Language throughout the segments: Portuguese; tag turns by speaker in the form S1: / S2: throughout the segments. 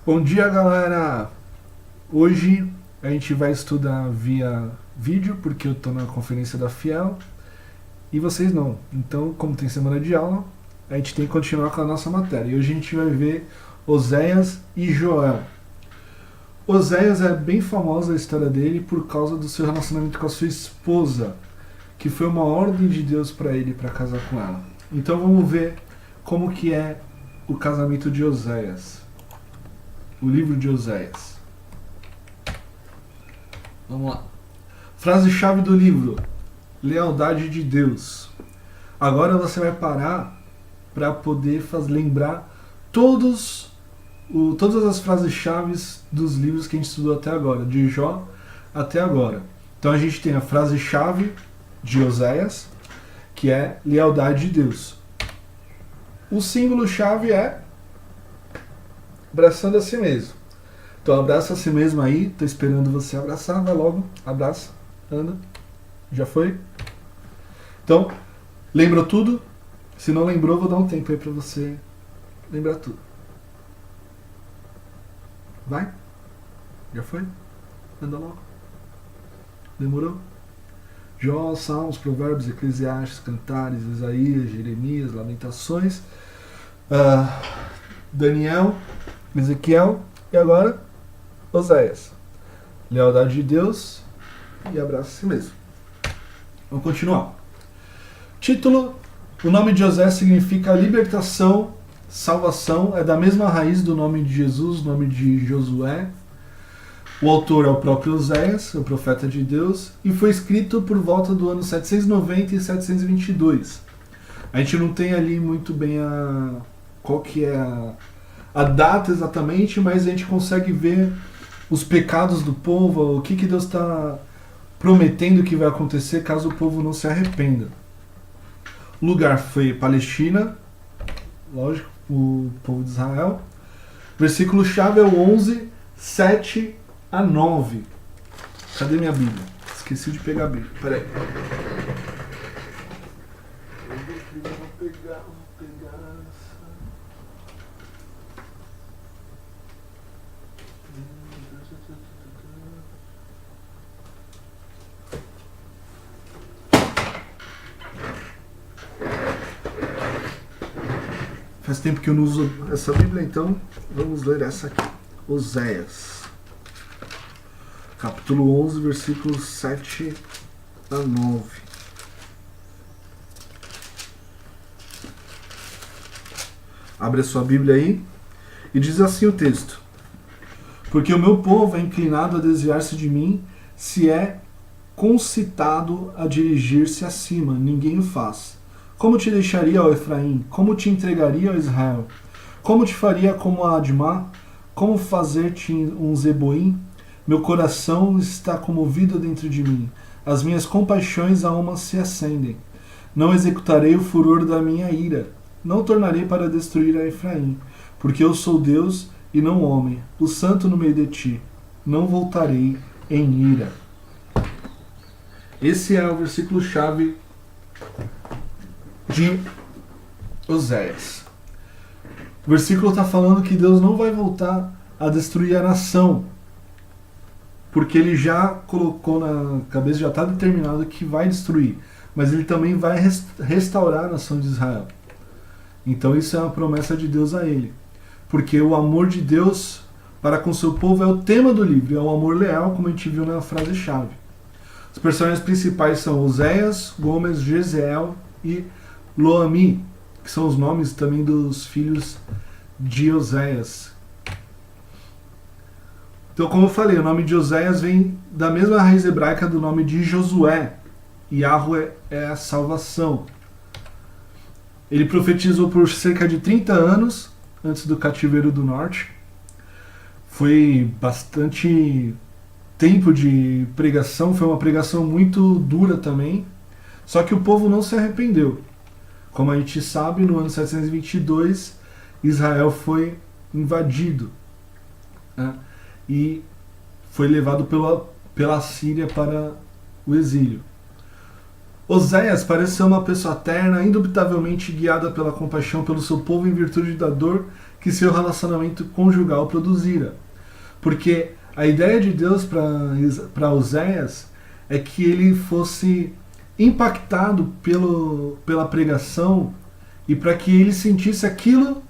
S1: Bom dia, galera! Hoje a gente vai estudar via vídeo, porque eu estou na conferência da Fiel e vocês não. Então, como tem semana de aula, a gente tem que continuar com a nossa matéria. E hoje a gente vai ver Oséias e Joel. Oséias é bem famosa a história dele por causa do seu relacionamento com a sua esposa, que foi uma ordem de Deus para ele para casar com ela. Então vamos ver como que é o casamento de Oséias. O livro de Oséias. Vamos lá. Frase-chave do livro: lealdade de Deus. Agora você vai parar para poder lembrar todas as frases-chave dos livros que a gente estudou até agora, de Jó até agora. Então a gente tem a frase-chave de Oséias, que é lealdade de Deus. O símbolo-chave é abraçando a si mesmo. Então abraça a si mesmo aí, tô esperando você abraçar, vai logo, abraça, anda. Já foi? Então, lembrou tudo? Se não lembrou, vou dar um tempo aí pra você lembrar tudo. Vai? Já foi? Anda logo. Demorou? Jó, Salmos, Provérbios, Eclesiastes, Cantares, Isaías, Jeremias, Lamentações, Daniel, Ezequiel e agora Oséias. Lealdade de Deus e abraço a si mesmo. Vamos continuar. Título: o nome de Oséias significa libertação, salvação, é da mesma raiz do nome de Jesus, nome de Josué. O autor é o próprio Oséias, o profeta de Deus, e foi escrito por volta do ano 790 e 722. A gente não tem ali muito bem qual que é a data exatamente, mas a gente consegue ver os pecados do povo, o que Deus está prometendo que vai acontecer caso o povo não se arrependa. O lugar foi Palestina, lógico, o povo de Israel. Versículo-chave é o 11, 7 a 9. Cadê minha Bíblia? Esqueci de pegar a Bíblia. Peraí. Vou pegar. Faz tempo que eu não uso essa Bíblia, então vamos ler essa aqui. Oséias, capítulo 11, versículos 7 a 9. Abre a sua Bíblia aí e diz assim o texto: porque o meu povo é inclinado a desviar-se de mim, se é concitado a dirigir-se acima, ninguém o faz. Como te deixaria, ó Efraim? Como te entregaria, ó Israel? Como te faria como a Admá? Como fazer-te um Zeboim? Meu coração está comovido dentro de mim. As minhas compaixões almas se acendem. Não executarei o furor da minha ira. Não tornarei para destruir a Efraim. Porque eu sou Deus e não homem, o santo no meio de ti. Não voltarei em ira. Esse é o versículo-chave de Oséias. O versículo está falando que Deus não vai voltar a destruir a nação, porque ele já colocou na cabeça, já está determinado que vai destruir, mas ele também vai restaurar a nação de Israel. Então isso é uma promessa de Deus a ele, porque o amor de Deus para com seu povo é o tema do livro, é um amor leal, como a gente viu na frase-chave. Os personagens principais são Oséias, Gomes, Jezeel e Loami, que são os nomes também dos filhos de Oséias. Então, como eu falei, o nome de Oséias vem da mesma raiz hebraica do nome de Josué. Yahweh é a salvação. Ele profetizou por cerca de 30 anos antes do cativeiro do norte. Foi bastante tempo de pregação, foi uma pregação muito dura também. Só que o povo não se arrependeu. Como a gente sabe, no ano 722, Israel foi invadido, né, e foi levado pela Síria para o exílio. Oséias parece ser uma pessoa terna, indubitavelmente guiada pela compaixão pelo seu povo em virtude da dor que seu relacionamento conjugal produzira. Porque a ideia de Deus para Oséias é que ele fosse impactado pela pregação e para que ele sentisse aquilo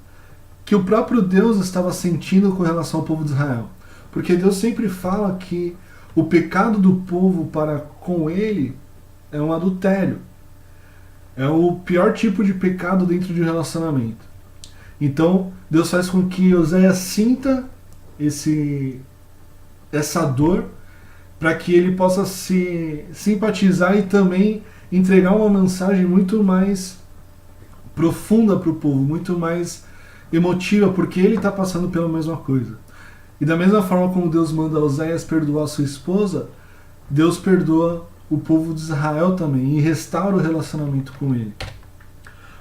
S1: que o próprio Deus estava sentindo com relação ao povo de Israel. Porque Deus sempre fala que o pecado do povo para com ele é um adultério. É o pior tipo de pecado dentro de um relacionamento. Então, Deus faz com que Oséias sinta essa dor para que ele possa se simpatizar e também entregar uma mensagem muito mais profunda para o povo, muito mais emotiva, porque ele está passando pela mesma coisa. E da mesma forma como Deus manda Oséias perdoar sua esposa, Deus perdoa o povo de Israel também e restaura o relacionamento com ele.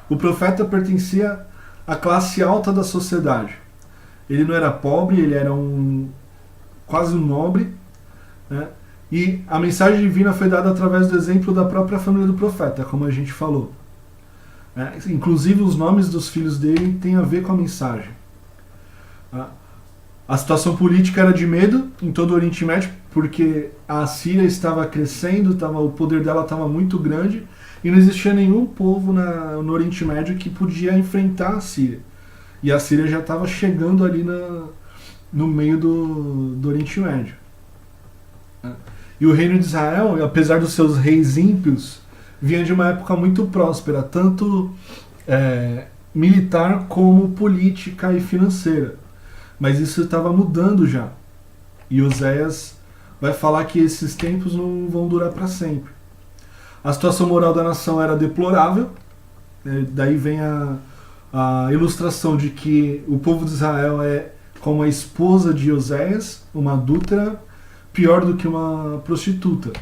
S1: O profeta pertencia à classe alta da sociedade. Ele não era pobre, ele era quase um nobre, né? E a mensagem divina foi dada através do exemplo da própria família do profeta, como a gente falou. Inclusive os nomes dos filhos dele têm a ver com a mensagem. A situação política era de medo em todo o Oriente Médio, porque a Síria estava crescendo, o poder dela estava muito grande, e não existia nenhum povo no Oriente Médio que podia enfrentar a Síria. E a Síria já estava chegando ali no meio do Oriente Médio. E o reino de Israel, apesar dos seus reis ímpios, vinha de uma época muito próspera, tanto militar como política e financeira. Mas isso estava mudando já. E Oséias vai falar que esses tempos não vão durar para sempre. A situação moral da nação era deplorável. Daí vem a ilustração de que o povo de Israel é como a esposa de Oséias, uma adúltera, pior do que uma prostituta.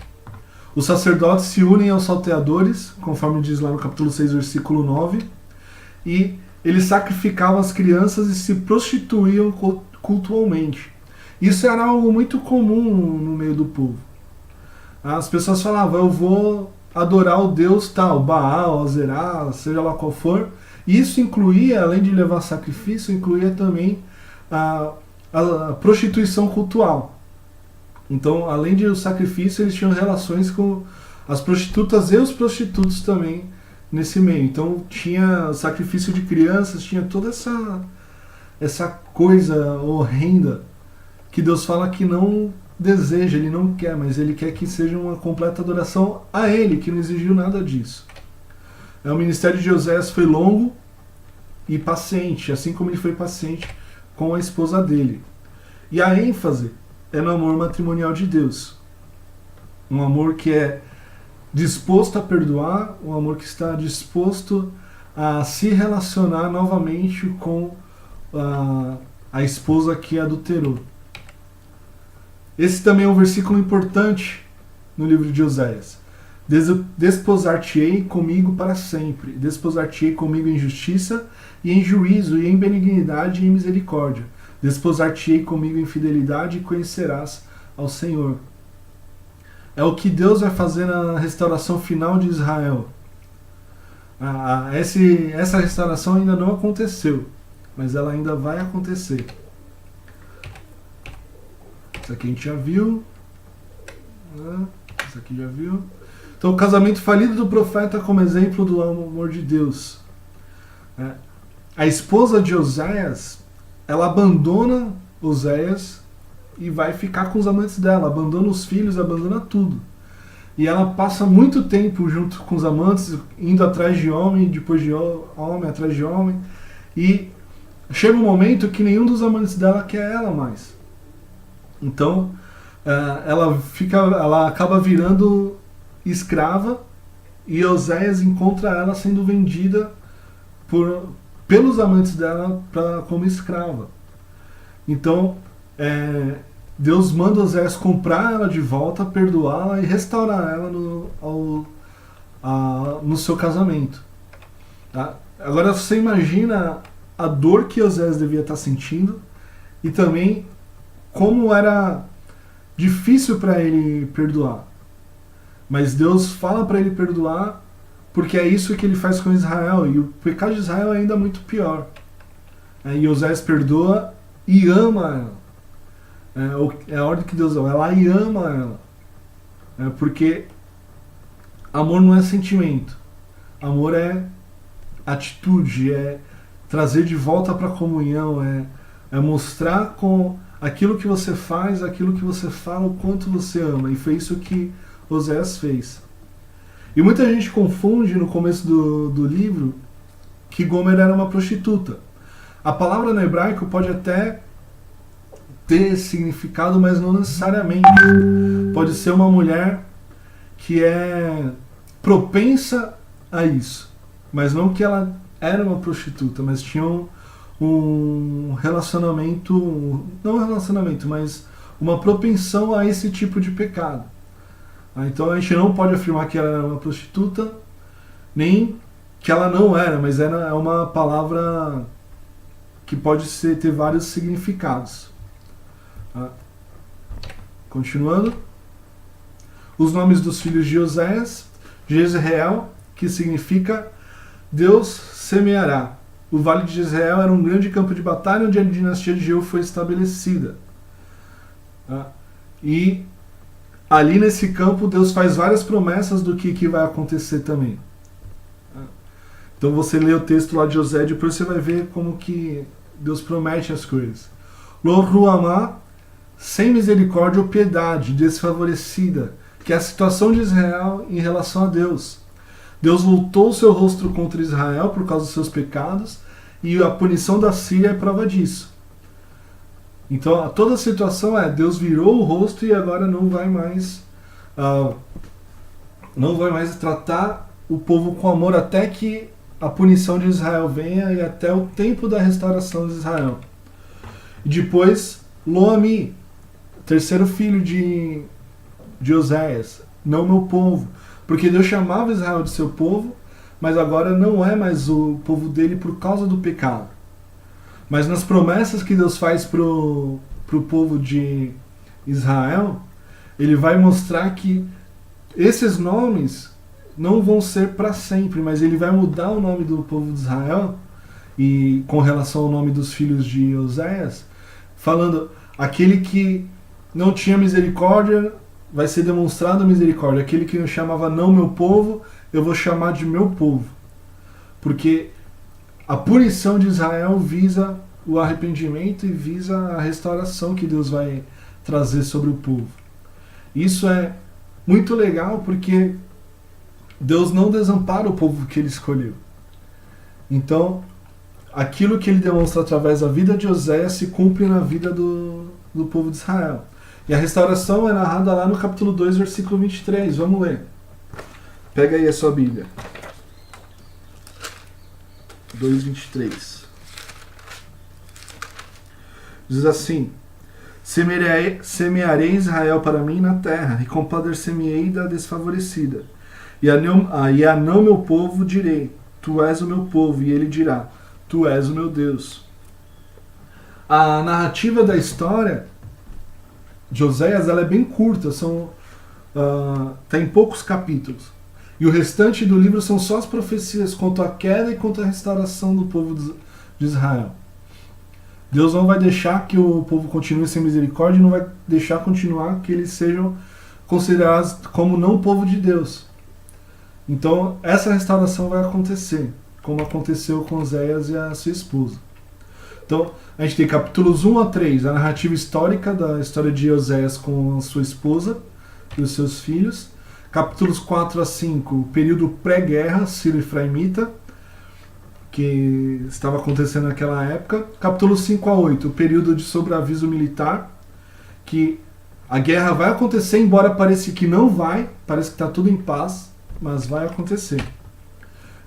S1: Os sacerdotes se unem aos salteadores, conforme diz lá no capítulo 6, versículo 9, e eles sacrificavam as crianças e se prostituíam cultualmente. Isso era algo muito comum no meio do povo. As pessoas falavam, eu vou adorar o Deus tal, Baal, Azerá, seja lá qual for. E isso incluía, além de levar sacrifício, incluía também a prostituição cultual. Então, além de o sacrifício, eles tinham relações com as prostitutas e os prostitutos também nesse meio. Então, tinha sacrifício de crianças, tinha toda essa coisa horrenda que Deus fala que não deseja, Ele não quer, mas Ele quer que seja uma completa adoração a Ele, que não exigiu nada disso. O ministério de Oséias foi longo e paciente, assim como ele foi paciente com a esposa dele. E a ênfase é no amor matrimonial de Deus. Um amor que é disposto a perdoar, um amor que está disposto a se relacionar novamente com a esposa que adulterou. Esse também é um versículo importante no livro de Oséias. Desposar-te-ei comigo para sempre, desposar-te-ei comigo em justiça e em juízo, e em benignidade e em misericórdia. Desposar-te-ei comigo em fidelidade e conhecerás ao Senhor. É o que Deus vai fazer na restauração final de Israel. Essa restauração ainda não aconteceu, mas ela ainda vai acontecer. Isso aqui a gente já viu. Isso aqui já viu. Então, o casamento falido do profeta como exemplo do amor de Deus. A esposa de Oséias, ela abandona Oséias e vai ficar com os amantes dela, abandona os filhos, abandona tudo. E ela passa muito tempo junto com os amantes, indo atrás de homem, depois de homem, atrás de homem. E chega um momento que nenhum dos amantes dela quer ela mais. Então, ela acaba virando escrava, e Oséias encontra ela sendo vendida pelos amantes dela como escrava. Então, Deus manda Oséias comprar ela de volta, perdoá-la e restaurar ela no seu casamento. Tá? Agora você imagina a dor que Oséias devia estar sentindo e também como era difícil para ele perdoar. Mas Deus fala para ele perdoar porque é isso que ele faz com Israel, e o pecado de Israel é ainda muito pior. E Oséias perdoa e ama ela. É a ordem que Deus dá. Vai lá e ama ela. Porque amor não é sentimento. Amor é atitude, é trazer de volta para a comunhão, é mostrar com aquilo que você faz, aquilo que você fala, o quanto você ama. E foi isso que Oséias fez. E muita gente confunde no começo do livro que Gomer era uma prostituta. A palavra no hebraico pode até ter significado, mas não necessariamente. Pode ser uma mulher que é propensa a isso, mas não que ela era uma prostituta, mas tinha um relacionamento, não um relacionamento, mas uma propensão a esse tipo de pecado. Então a gente não pode afirmar que ela era uma prostituta, nem que ela não era, mas é uma palavra que pode ter vários significados. Continuando. Os nomes dos filhos de Oséias: Jezreel, que significa Deus semeará. O vale de Jezreel era um grande campo de batalha onde a dinastia de Jeú foi estabelecida. E ali nesse campo Deus faz várias promessas do que vai acontecer também. Então você lê o texto lá de José, depois você vai ver como que Deus promete as coisas. Lo Ruamá, sem misericórdia ou piedade, desfavorecida, que é a situação de Israel em relação a Deus. Deus voltou o seu rosto contra Israel por causa dos seus pecados, e a punição da Síria é prova disso. Então toda a situação Deus virou o rosto e agora não vai mais tratar o povo com amor até que a punição de Israel venha e até o tempo da restauração de Israel. E depois Lo-Ami, terceiro filho de Oséias, não meu povo, porque Deus chamava Israel de seu povo, mas agora não é mais o povo dele por causa do pecado. Mas nas promessas que Deus faz pro povo de Israel, ele vai mostrar que esses nomes não vão ser para sempre, mas ele vai mudar o nome do povo de Israel, e com relação ao nome dos filhos de Oséias, falando: aquele que não tinha misericórdia vai ser demonstrado misericórdia, aquele que eu chamava não meu povo, eu vou chamar de meu povo, porque a punição de Israel visa o arrependimento e visa a restauração que Deus vai trazer sobre o povo. Isso é muito legal porque Deus não desampara o povo que ele escolheu. Então, aquilo que ele demonstra através da vida de Oséias se cumpre na vida do povo de Israel. E a restauração é narrada lá no capítulo 2, versículo 23. Vamos ler. Pega aí a sua Bíblia. 2:23. Diz assim: semearei Israel para mim na terra, e compadecer-me-ei da desfavorecida. E a não meu povo direi: tu és o meu povo, e ele dirá: tu és o meu Deus. A narrativa da história de Oséias, ela é bem curta, tem poucos capítulos. E o restante do livro são só as profecias quanto à queda e quanto à restauração do povo de Israel. Deus não vai deixar que o povo continue sem misericórdia e não vai deixar continuar que eles sejam considerados como não povo de Deus. Então essa restauração vai acontecer, como aconteceu com Oséias e a sua esposa. Então a gente tem capítulos 1 a 3, a narrativa histórica da história de Oséias com a sua esposa e os seus filhos. Capítulos 4 a 5, o período pré-guerra, Sírio-Efraimita, que estava acontecendo naquela época. Capítulo 5 a 8, o período de sobreaviso militar, que a guerra vai acontecer, embora pareça que não vai, parece que está tudo em paz, mas vai acontecer.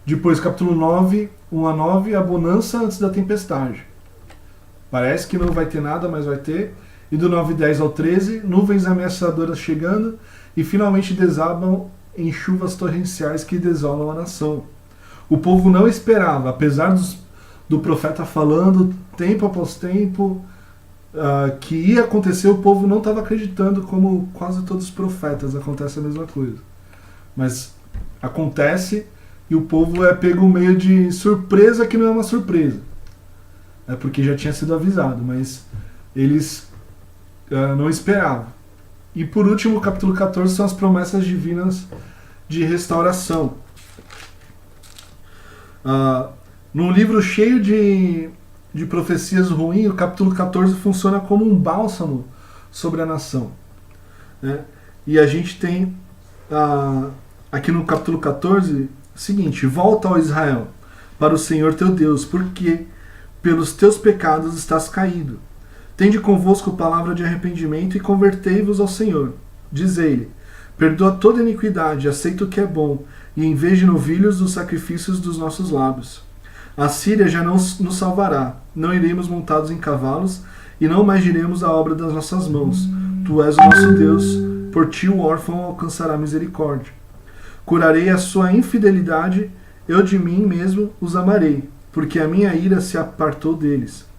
S1: Depois, capítulo 9, 1 a 9, a bonança antes da tempestade. Parece que não vai ter nada, mas vai ter. E do 9:10 ao 13, nuvens ameaçadoras chegando e finalmente desabam em chuvas torrenciais que desolam a nação. O povo não esperava, apesar do profeta falando tempo após tempo que ia acontecer, o povo não estava acreditando, como quase todos os profetas, acontece a mesma coisa. Mas acontece e o povo é pego meio de surpresa que não é uma surpresa. É porque já tinha sido avisado, mas eles não esperavam. E por último, o capítulo 14 são as promessas divinas de restauração. Num livro cheio de profecias ruins, o capítulo 14 funciona como um bálsamo sobre a nação, né? E a gente tem aqui no capítulo 14 o seguinte: volta, ó Israel, para o Senhor teu Deus, porque pelos teus pecados estás caído. Tende convosco palavra de arrependimento e convertei-vos ao Senhor. Diz-lhe: perdoa toda iniquidade, aceita o que é bom, e em vez de novilhos os sacrifícios dos nossos lábios. A Síria já não nos salvará, não iremos montados em cavalos, e não mais diremos a obra das nossas mãos. Tu és o nosso Deus, por ti o órfão alcançará misericórdia. Curarei a sua infidelidade, eu de mim mesmo os amarei, porque a minha ira se apartou deles.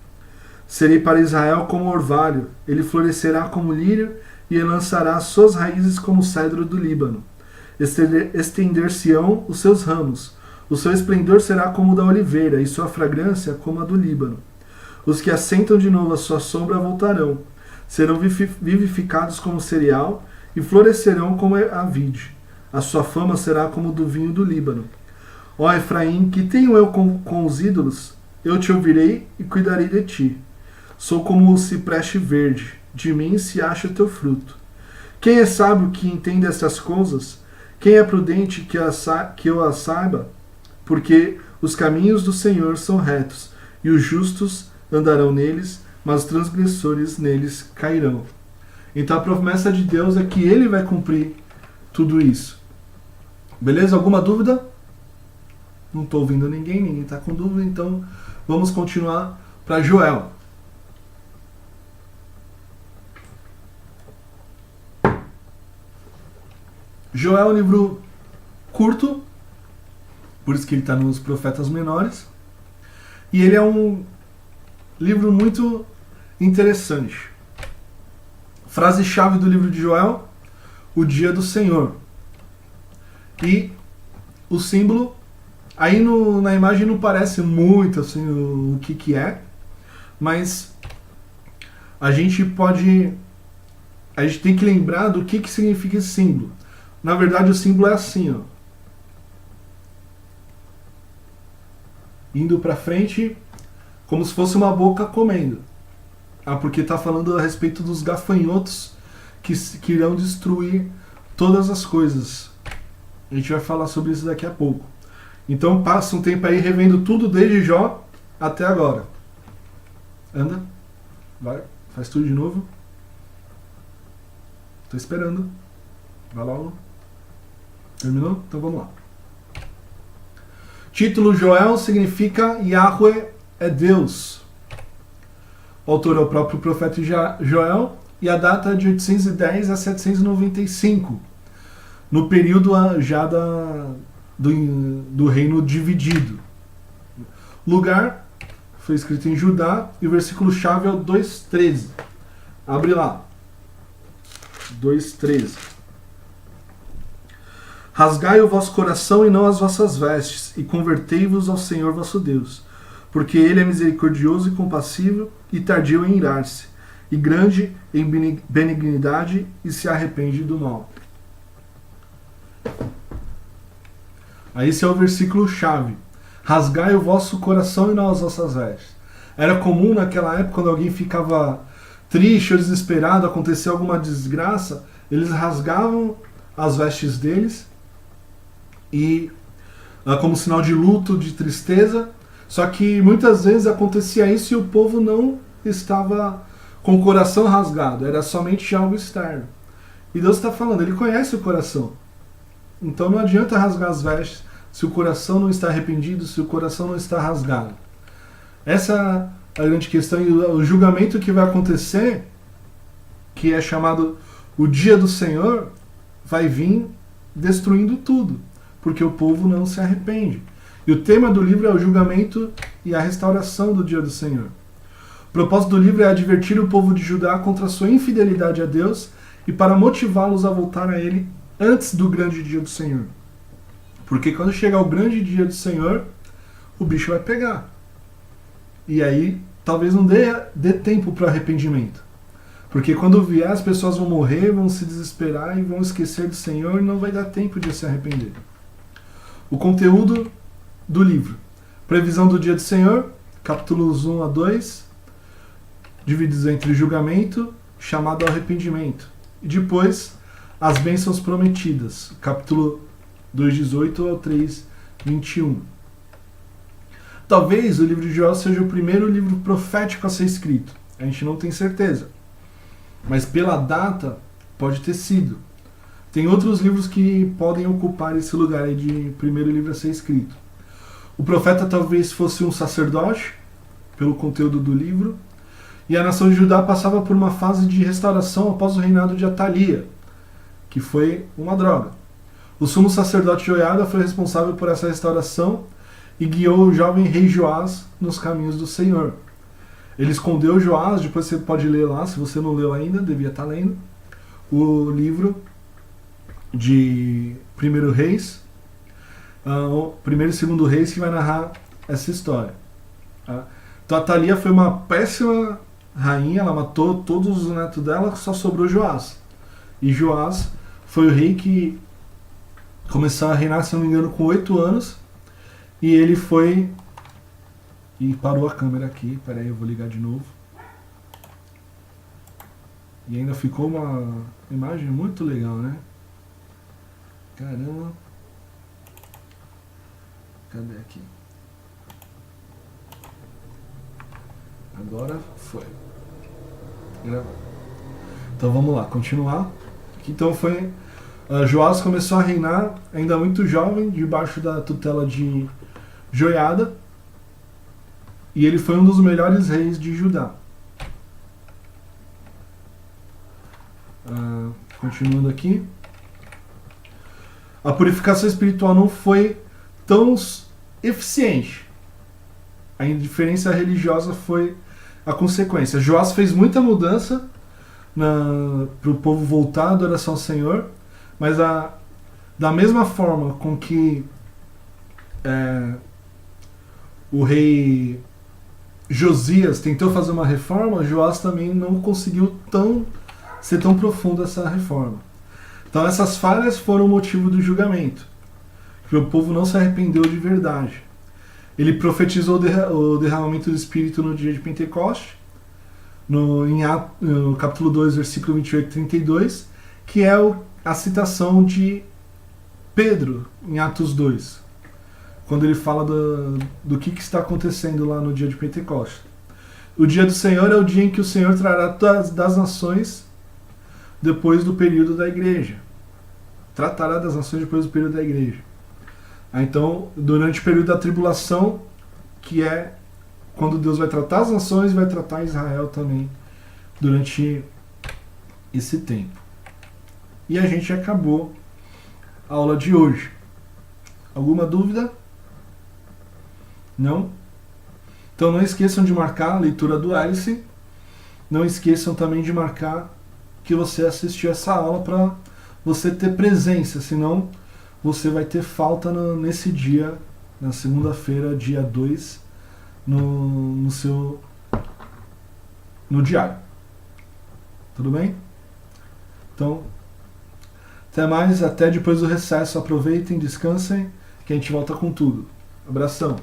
S1: Serei para Israel como orvalho, ele florescerá como lírio, e lançará suas raízes como o cedro do Líbano. Estender-se-ão os seus ramos, o seu esplendor será como o da oliveira, e sua fragrância como a do Líbano. Os que assentam de novo a sua sombra voltarão, serão vivificados como cereal, e florescerão como a vide. A sua fama será como do vinho do Líbano. Ó Efraim, que tenho eu com os ídolos? Eu te ouvirei e cuidarei de ti. Sou como o cipreste verde, de mim se acha o teu fruto. Quem é sábio que entende estas coisas? Quem é prudente que eu as saiba? Porque os caminhos do Senhor são retos, e os justos andarão neles, mas os transgressores neles cairão. Então a promessa de Deus é que Ele vai cumprir tudo isso. Beleza? Alguma dúvida? Não estou ouvindo ninguém está com dúvida, então vamos continuar para Joel. Joel é um livro curto, por isso que ele está nos profetas menores, e ele é um livro muito interessante. Frase-chave do livro de Joel: o dia do Senhor. E o símbolo, aí na imagem não parece muito assim o que é, mas a gente tem que lembrar do que significa esse símbolo. Na verdade, o símbolo é assim, ó. Indo para frente, como se fosse uma boca comendo. Porque está falando a respeito dos gafanhotos que irão destruir todas as coisas. A gente vai falar sobre isso daqui a pouco. Então passa um tempo aí revendo tudo desde Jó até agora. Anda. Vai. Faz tudo de novo. Tô esperando. Vai logo. Terminou? Então vamos lá. Título: Joel significa Yahweh é Deus. O autor é o próprio profeta Joel, e a data é de 810 a 795, no período já do reino dividido. Lugar foi escrito em Judá, e o versículo-chave é o 2:13. Abre lá. 2:13. Rasgai o vosso coração e não as vossas vestes, e convertei-vos ao Senhor vosso Deus, porque Ele é misericordioso e compassivo, e tardio em irar-se, e grande em benignidade, e se arrepende do mal. Aí esse é o versículo-chave. Rasgai o vosso coração e não as vossas vestes. Era comum naquela época, quando alguém ficava triste ou desesperado, acontecia alguma desgraça, eles rasgavam as vestes deles, e como sinal de luto, de tristeza. Só que muitas vezes acontecia isso e o povo não estava com o coração rasgado, era somente algo externo. E Deus está falando, Ele conhece o coração. Então não adianta rasgar as vestes se o coração não está arrependido, se o coração não está rasgado. Essa é a grande questão, e o julgamento que vai acontecer, que é chamado o dia do Senhor, vai vir destruindo tudo, porque o povo não se arrepende. E o tema do livro é o julgamento e a restauração do dia do Senhor. O propósito do livro é advertir o povo de Judá contra a sua infidelidade a Deus e para motivá-los a voltar a Ele antes do grande dia do Senhor. Porque quando chegar o grande dia do Senhor, o bicho vai pegar. E aí talvez não dê tempo para arrependimento. Porque quando vier, as pessoas vão morrer, vão se desesperar e vão esquecer do Senhor e não vai dar tempo de se arrepender. O conteúdo do livro. Previsão do dia do Senhor, capítulos 1 a 2, divididos entre julgamento, chamado ao arrependimento. E depois, as bênçãos prometidas, capítulo 2:18 ao 3:21. Talvez o livro de Joel seja o primeiro livro profético a ser escrito. A gente não tem certeza. Mas pela data, pode ter sido. Tem outros livros que podem ocupar esse lugar aí de primeiro livro a ser escrito. O profeta talvez fosse um sacerdote, pelo conteúdo do livro, e a nação de Judá passava por uma fase de restauração após o reinado de Atalia, que foi uma droga. O sumo sacerdote Joiada foi responsável por essa restauração e guiou o jovem rei Joás nos caminhos do Senhor. Ele escondeu Joás, depois você pode ler lá, se você não leu ainda, devia estar lendo, o livro de 1 Reis, o 1 e 2 Reis, que vai narrar essa história. Tá? Então a Atalia foi uma péssima rainha, ela matou todos os netos dela, só sobrou Joás. E Joás foi o rei que começou a reinar, se não me engano, com 8 anos, e ele foi... E parou a câmera aqui, peraí, eu vou ligar de novo. E ainda ficou uma imagem muito legal, né? Caramba. Cadê aqui? Agora foi. Gravar. Então vamos lá, continuar. Então foi... Joás começou a reinar ainda muito jovem, debaixo da tutela de Joiada. E ele foi um dos melhores reis de Judá. Continuando aqui. A purificação espiritual não foi tão eficiente. A indiferença religiosa foi a consequência. Joás fez muita mudança para o povo voltar à adoração ao Senhor, mas da mesma forma com que o rei Josias tentou fazer uma reforma, Joás também não conseguiu ser tão profunda essa reforma. Então essas falhas foram o motivo do julgamento, que o povo não se arrependeu de verdade. Ele profetizou o derramamento do Espírito no dia de Pentecoste, no capítulo 2, versículo 28 e 32, que é a citação de Pedro em Atos 2. Quando ele fala do que está acontecendo lá no dia de Pentecostes. O dia do Senhor é o dia em que o Senhor trará das nações depois do período da igreja. Tratará das nações depois do período da igreja. Então, durante o período da tribulação, que é quando Deus vai tratar as nações, vai tratar Israel também durante esse tempo. E a gente acabou a aula de hoje. Alguma dúvida? Não? Então não esqueçam de marcar a leitura do Alice. Não esqueçam também de marcar que você assistiu essa aula para você ter presença, senão você vai ter falta nesse dia, na segunda-feira, dia 2, no diário. Tudo bem? Então, até mais, até depois do recesso. Aproveitem, descansem, que a gente volta com tudo. Abração!